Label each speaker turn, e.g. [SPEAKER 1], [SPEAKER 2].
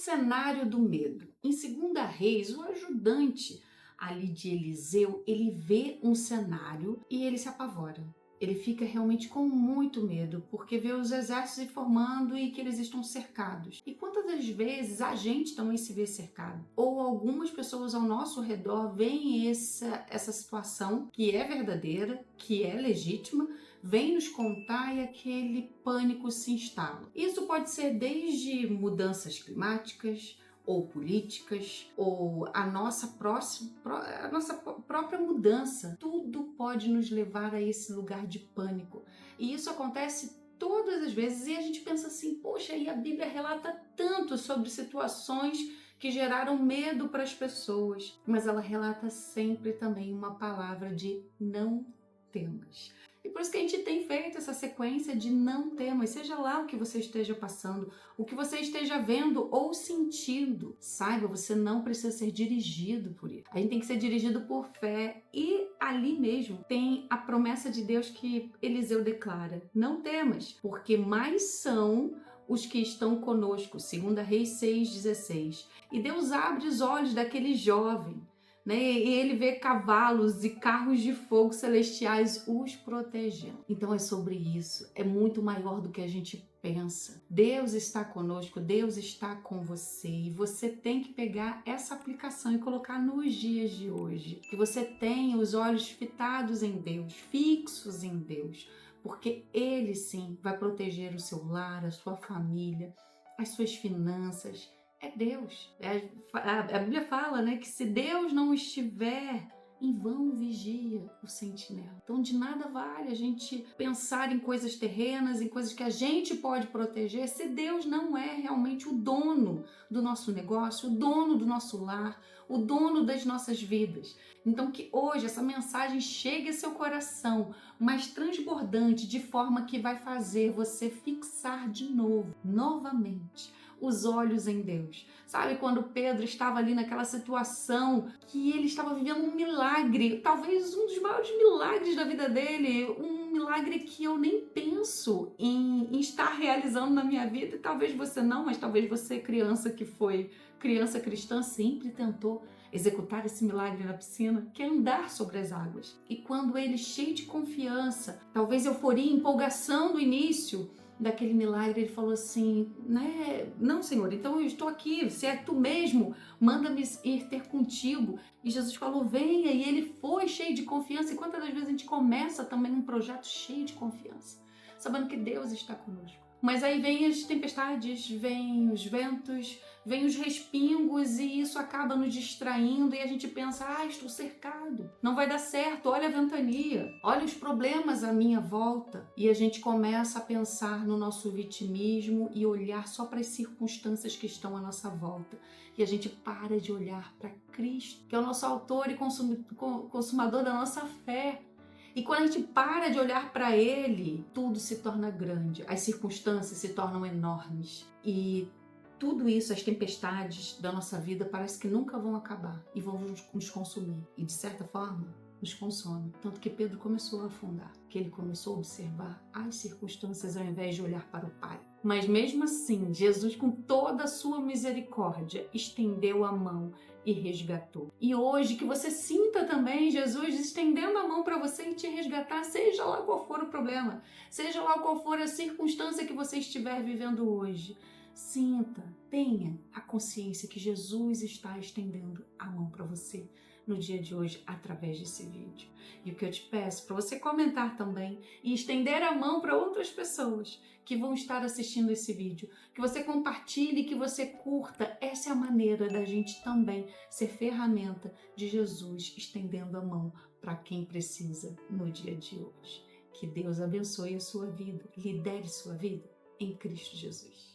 [SPEAKER 1] cenário do medo. Em 2 Reis, o ajudante ali de Eliseu, ele vê um cenário e ele se apavora. Ele fica realmente com muito medo, porque vê os exércitos se formando e que eles estão cercados. E quantas das vezes a gente também se vê cercado? Ou algumas pessoas ao nosso redor veem essa situação que é verdadeira, que é legítima, vem nos contar e aquele pânico se instala. Isso pode ser desde mudanças climáticas, ou políticas, ou a nossa própria mudança. Tudo pode nos levar a esse lugar de pânico. E isso acontece todas as vezes e a gente pensa assim, poxa, e a Bíblia relata tanto sobre situações que geraram medo para as pessoas, mas ela relata sempre também uma palavra de não temas. E por isso que a gente tem feito essa sequência de não temas, seja lá o que você esteja passando, o que você esteja vendo ou sentindo. Saiba, você não precisa ser dirigido por isso. A gente tem que ser dirigido por fé e ali mesmo tem a promessa de Deus que Eliseu declara: não temas, porque mais são os que estão conosco. 2 Reis 6,16. E Deus abre os olhos daquele jovem, né? E ele vê cavalos e carros de fogo celestiais os protegendo. Então é sobre isso, é muito maior do que a gente pensa. Deus está conosco, Deus está com você e você tem que pegar essa aplicação e colocar nos dias de hoje. Que você tenha os olhos fitados em Deus, fixos em Deus, porque Ele sim vai proteger o seu lar, a sua família, as suas finanças. É Deus. A Bíblia fala, né, que se Deus não estiver, em vão vigia o sentinela. Então de nada vale a gente pensar em coisas terrenas, em coisas que a gente pode proteger, se Deus não é realmente o dono do nosso negócio, o dono do nosso lar, o dono das nossas vidas. Então que hoje essa mensagem chegue a seu coração, mas transbordante, de forma que vai fazer você fixar de novo, novamente, os olhos em Deus. Sabe, quando Pedro estava ali naquela situação que ele estava vivendo um milagre, talvez um dos maiores milagres da vida dele, um milagre que eu nem penso em estar realizando na minha vida, e talvez você não, mas talvez você, criança que foi criança cristã, sempre tentou executar esse milagre na piscina, que é andar sobre as águas. E quando ele, cheio de confiança, talvez euforia, empolgação do início daquele milagre, ele falou assim, né? Não, Senhor, então eu estou aqui, se é tu mesmo, manda-me ir ter contigo. E Jesus falou, venha, e ele foi cheio de confiança. E quantas das vezes a gente começa também um projeto cheio de confiança, sabendo que Deus está conosco. Mas aí vem as tempestades, vem os ventos, vem os respingos e isso acaba nos distraindo e a gente pensa, estou cercado, não vai dar certo, olha a ventania, olha os problemas à minha volta. E a gente começa a pensar no nosso vitimismo e olhar só para as circunstâncias que estão à nossa volta. E a gente para de olhar para Cristo, que é o nosso autor e consumador da nossa fé. E quando a gente para de olhar para Ele, tudo se torna grande, as circunstâncias se tornam enormes. E tudo isso, as tempestades da nossa vida, parece que nunca vão acabar e vão nos consumir. E de certa forma, nos consome. Tanto que Pedro começou a afundar, que ele começou a observar as circunstâncias ao invés de olhar para o Pai. Mas mesmo assim, Jesus, com toda a sua misericórdia, estendeu a mão e resgatou. E hoje, que você sinta também Jesus estendendo a mão para você e te resgatar, seja lá qual for o problema, seja lá qual for a circunstância que você estiver vivendo hoje. Sinta, tenha a consciência que Jesus está estendendo a mão para você no dia de hoje através desse vídeo. E o que eu te peço para você comentar também e estender a mão para outras pessoas que vão estar assistindo esse vídeo, que você compartilhe, que você curta. Essa é a maneira da gente também ser ferramenta de Jesus estendendo a mão para quem precisa no dia de hoje. Que Deus abençoe a sua vida, lidere sua vida em Cristo Jesus.